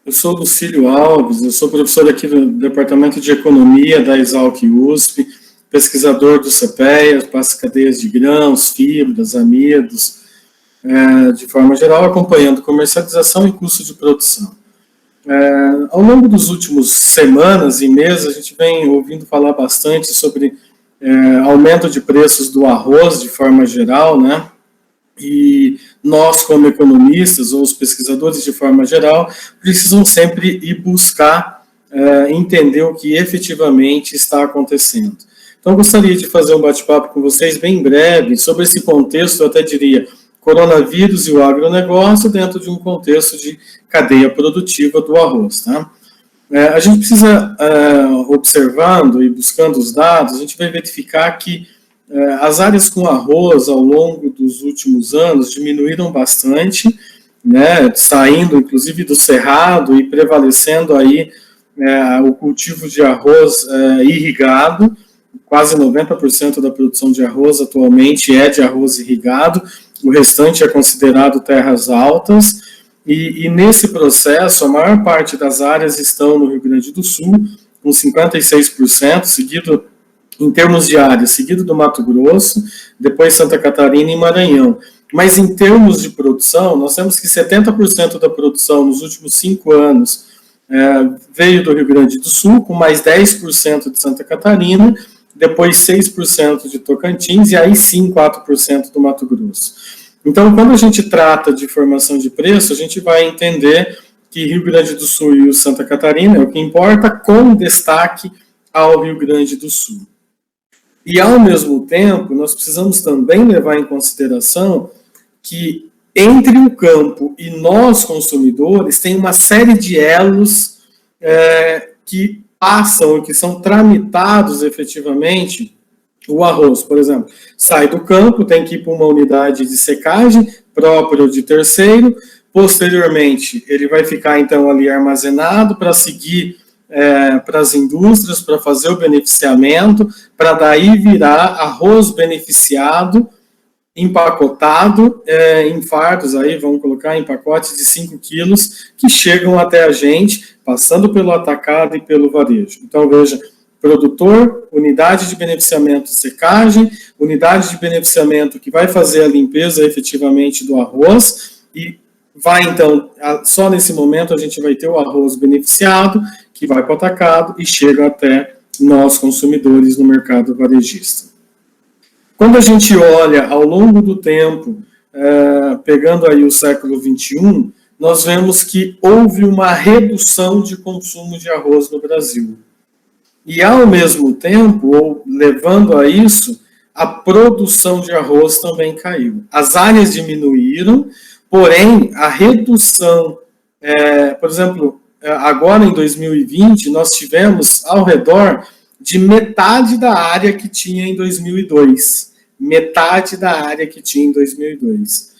Eu sou Lucílio Alves, eu sou professor aqui do Departamento de Economia da Exalc USP, pesquisador do CPEA, passo cadeias de grãos, fibras, amidos, de forma geral, acompanhando comercialização e custo de produção. Ao longo dos últimos semanas e meses, a gente vem ouvindo falar bastante sobre aumento de preços do arroz, de forma geral, né? E nós, como economistas, ou os pesquisadores de forma geral, precisam sempre ir buscar entender o que efetivamente está acontecendo. Então, eu gostaria de fazer um bate-papo com vocês bem breve sobre esse contexto, eu até diria, coronavírus e o agronegócio dentro de um contexto de cadeia produtiva do arroz, tá? A gente precisa, observando e buscando os dados, a gente vai verificar que as áreas com arroz ao longo dos últimos anos diminuíram bastante, né, saindo inclusive do cerrado e prevalecendo aí o cultivo de arroz irrigado. Quase 90% da produção de arroz atualmente é de arroz irrigado, o restante é considerado terras altas, e nesse processo a maior parte das áreas estão no Rio Grande do Sul, com 56%, seguido em termos de área, seguido do Mato Grosso, depois Santa Catarina e Maranhão. Mas em termos de produção, nós temos que 70% da produção nos últimos 5 anos veio do Rio Grande do Sul, com mais 10% de Santa Catarina, depois 6% de Tocantins e aí sim 4% do Mato Grosso. Então, quando a gente trata de formação de preço, a gente vai entender que Rio Grande do Sul e o Santa Catarina é o que importa, com destaque ao Rio Grande do Sul. E, ao mesmo tempo, nós precisamos também levar em consideração que, entre o campo e nós, consumidores, tem uma série de elos que passam, que são tramitados efetivamente. O arroz, por exemplo, sai do campo, tem que ir para uma unidade de secagem própria de terceiro, posteriormente ele vai ficar então ali armazenado para seguir para as indústrias, para fazer o beneficiamento, para daí virar arroz beneficiado, empacotado em fardos, aí vamos colocar em pacotes de 5 quilos, que chegam até a gente, passando pelo atacado e pelo varejo. Então, veja, produtor, unidade de beneficiamento de secagem, unidade de beneficiamento que vai fazer a limpeza efetivamente do arroz, e vai então, só nesse momento a gente vai ter o arroz beneficiado, que vai para o atacado e chega até nós consumidores no mercado varejista. Quando a gente olha ao longo do tempo, pegando aí o século XXI, nós vemos que houve uma redução de consumo de arroz no Brasil. E, ao mesmo tempo, ou levando a isso, a produção de arroz também caiu. As áreas diminuíram, porém, a redução, por exemplo, agora em 2020, nós tivemos ao redor de metade da área que tinha em 2002. Metade da área que tinha em 2002.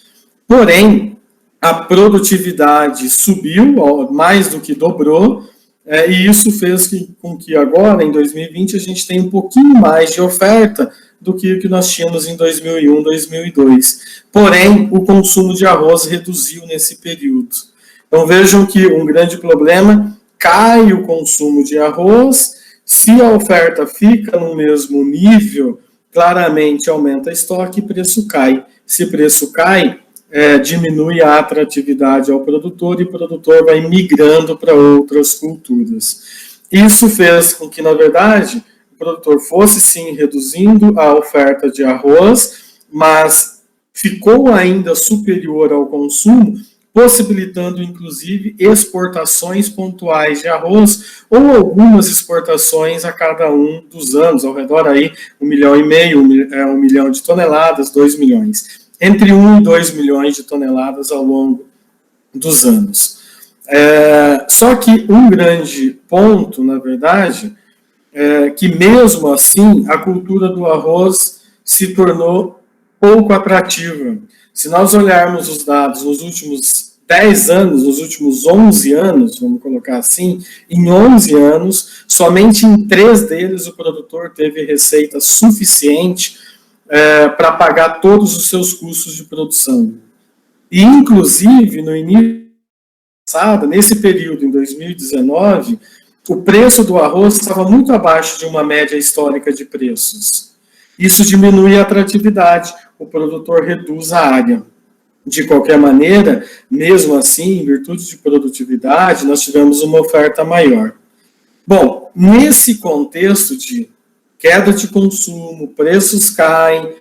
Porém, a produtividade subiu, mais do que dobrou, e isso fez com que agora, em 2020, a gente tenha um pouquinho mais de oferta do que o que nós tínhamos em 2001, 2002. Porém, o consumo de arroz reduziu nesse período. Então, vejam que um grande problema, cai o consumo de arroz, se a oferta fica no mesmo nível, claramente aumenta estoque e preço cai. Se preço cai, diminui a atratividade ao produtor e o produtor vai migrando para outras culturas. Isso fez com que, na verdade, o produtor fosse sim reduzindo a oferta de arroz, mas ficou ainda superior ao consumo, possibilitando, inclusive, exportações pontuais de arroz ou algumas exportações a cada um dos anos, ao redor aí 1,5 milhão, 1 milhão de toneladas, 2 milhões. Entre 1 e 2 milhões de toneladas ao longo dos anos. Só que um grande ponto, na verdade, que mesmo assim a cultura do arroz se tornou pouco atrativa. Se nós olharmos os dados nos últimos 10 anos, nos últimos 11 anos, vamos colocar assim, em 11 anos, somente em 3 deles o produtor teve receita suficiente para pagar todos os seus custos de produção. E, inclusive, no início passada, nesse período, em 2019, o preço do arroz estava muito abaixo de uma média histórica de preços. Isso diminui a atratividade, o produtor reduz a área. De qualquer maneira, mesmo assim, em virtude de produtividade, nós tivemos uma oferta maior. Bom, nesse contexto de queda de consumo, preços caem,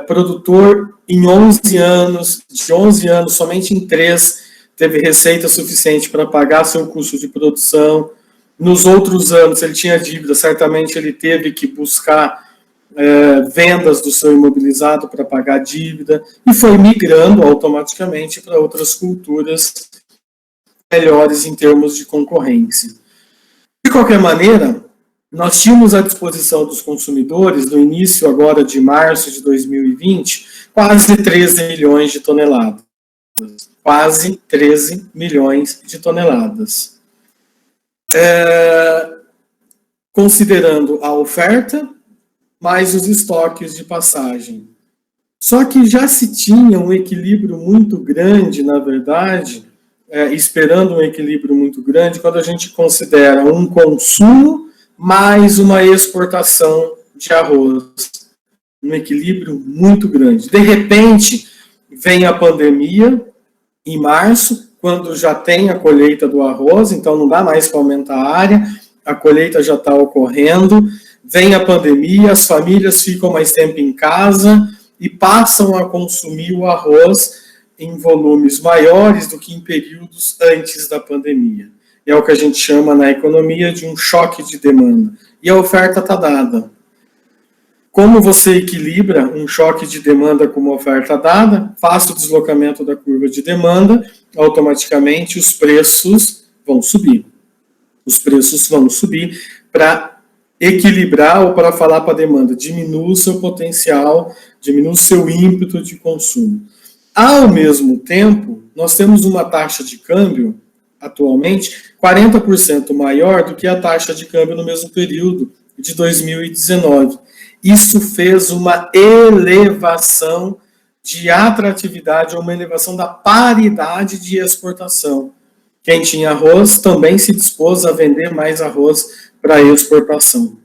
produtor em 11 anos, de 11 anos, somente em 3 teve receita suficiente para pagar seu custo de produção. Nos outros anos ele tinha dívida, certamente ele teve que buscar vendas do seu imobilizado para pagar a dívida e foi migrando automaticamente para outras culturas melhores em termos de concorrência. De qualquer maneira, nós tínhamos à disposição dos consumidores, no início agora de março de 2020, quase 13 milhões de toneladas. Quase 13 milhões de toneladas. Considerando a oferta, mais os estoques de passagem. Só que já se tinha um equilíbrio muito grande, na verdade, esperando um equilíbrio muito grande, quando a gente considera um consumo mais uma exportação de arroz. Um equilíbrio muito grande. De repente, vem a pandemia, em março, quando já tem a colheita do arroz, então não dá mais para aumentar a área, a colheita já está ocorrendo, vem a pandemia, as famílias ficam mais tempo em casa e passam a consumir o arroz em volumes maiores do que em períodos antes da pandemia. É o que a gente chama na economia de um choque de demanda. E a oferta está dada. Como você equilibra um choque de demanda com uma oferta dada, faça o deslocamento da curva de demanda, automaticamente os preços vão subir. Os preços vão subir para equilibrar ou para falar para a demanda, diminua o seu potencial, diminua o seu ímpeto de consumo. Ao mesmo tempo, nós temos uma taxa de câmbio, atualmente, 40% maior do que a taxa de câmbio no mesmo período de 2019. Isso fez uma elevação de atratividade, ou uma elevação da paridade de exportação. Quem tinha arroz também se dispôs a vender mais arroz para exportação.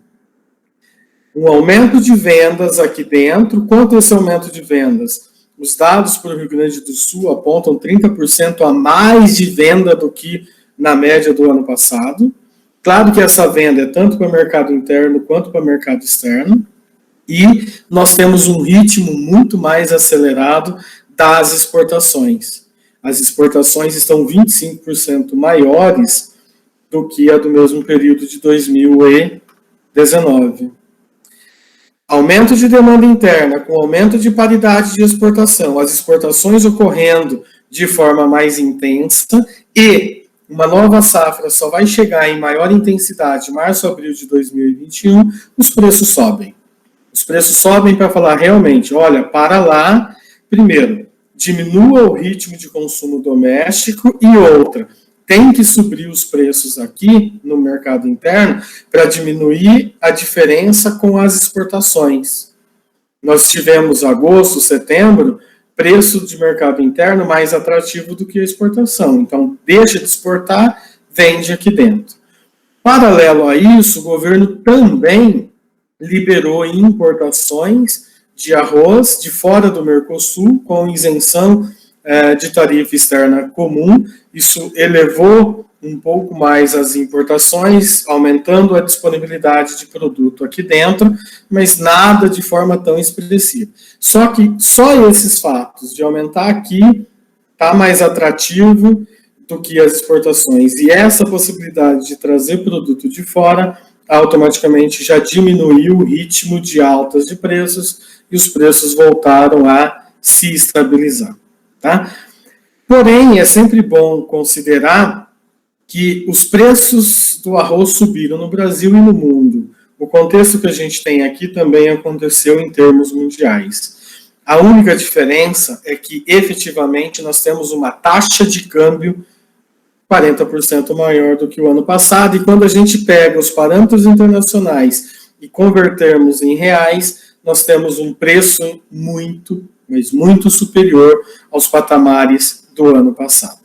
Um aumento de vendas aqui dentro. Quanto é esse aumento de vendas? Os dados para o Rio Grande do Sul apontam 30% a mais de venda do que na média do ano passado. Claro que essa venda é tanto para o mercado interno quanto para o mercado externo. E nós temos um ritmo muito mais acelerado das exportações. As exportações estão 25% maiores do que a do mesmo período de 2019. Aumento de demanda interna com aumento de paridade de exportação, as exportações ocorrendo de forma mais intensa e uma nova safra só vai chegar em maior intensidade março, abril de 2021, os preços sobem. Os preços sobem para falar realmente, olha, para lá, primeiro, diminua o ritmo de consumo doméstico e outra, tem que subir os preços aqui no mercado interno para diminuir a diferença com as exportações. Nós tivemos agosto, setembro, preço de mercado interno mais atrativo do que a exportação. Então, deixa de exportar, vende aqui dentro. Paralelo a isso, o governo também liberou importações de arroz de fora do Mercosul, com isenção de tarifa externa comum. Isso elevou um pouco mais as importações, aumentando a disponibilidade de produto aqui dentro, mas nada de forma tão expressiva. Só que só esses fatos de aumentar aqui está mais atrativo do que as exportações. E essa possibilidade de trazer produto de fora automaticamente já diminuiu o ritmo de altas de preços e os preços voltaram a se estabilizar. Tá? Porém, é sempre bom considerar que os preços do arroz subiram no Brasil e no mundo. O contexto que a gente tem aqui também aconteceu em termos mundiais. A única diferença é que, efetivamente, nós temos uma taxa de câmbio 40% maior do que o ano passado, e quando a gente pega os parâmetros internacionais e convertermos em reais, nós temos um preço muito, mas muito superior aos patamares do ano passado.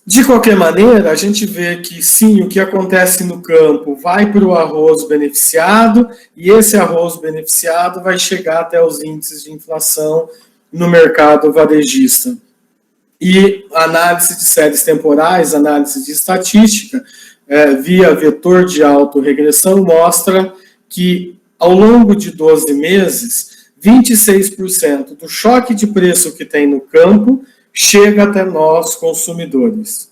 De qualquer maneira, a gente vê que sim, o que acontece no campo vai para o arroz beneficiado, e esse arroz beneficiado vai chegar até os índices de inflação no mercado varejista. E análise de séries temporais, análise de estatística, via vetor de autorregressão, mostra que ao longo de 12 meses, 26% do choque de preço que tem no campo chega até nós, consumidores.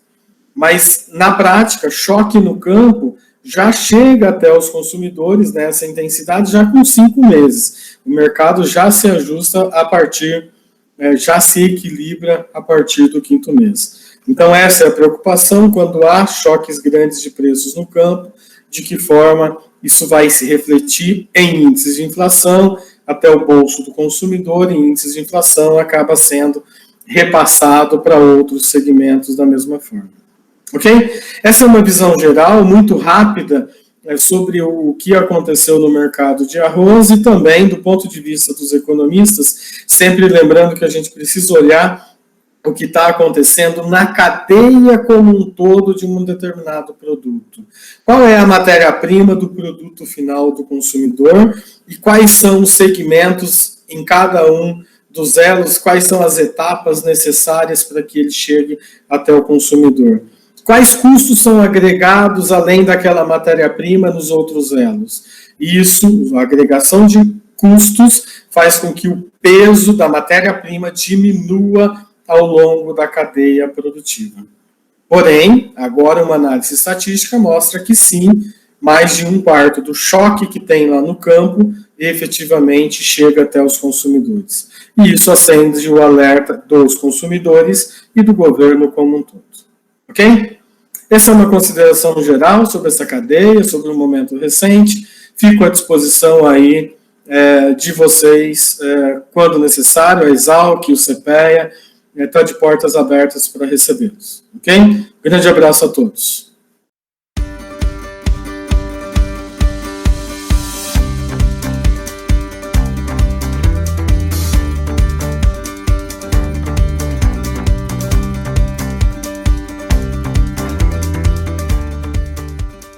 Mas, na prática, choque no campo já chega até os consumidores nessa intensidade já com 5 meses. O mercado já se ajusta a partir, já se equilibra a partir do 5º mês. Então, essa é a preocupação quando há choques grandes de preços no campo, de que forma isso vai se refletir em índices de inflação até o bolso do consumidor, e índices de inflação acaba sendo repassado para outros segmentos da mesma forma. Ok? Essa é uma visão geral, muito rápida, sobre o que aconteceu no mercado de arroz e também do ponto de vista dos economistas, sempre lembrando que a gente precisa olhar o que está acontecendo na cadeia como um todo de um determinado produto. Qual é a matéria-prima do produto final do consumidor e quais são os segmentos em cada um dos elos, quais são as etapas necessárias para que ele chegue até o consumidor. Quais custos são agregados além daquela matéria-prima nos outros elos? Isso, a agregação de custos, faz com que o peso da matéria-prima diminua ao longo da cadeia produtiva. Porém, agora uma análise estatística mostra que sim, mais de 1/4 do choque que tem lá no campo efetivamente chega até os consumidores. E isso acende o alerta dos consumidores e do governo como um todo. Ok? Essa é uma consideração geral sobre essa cadeia, sobre o momento recente. Fico à disposição aí de vocês quando necessário. A Exalc, o CPEA, está de portas abertas para recebê-los. Ok? Grande abraço a todos.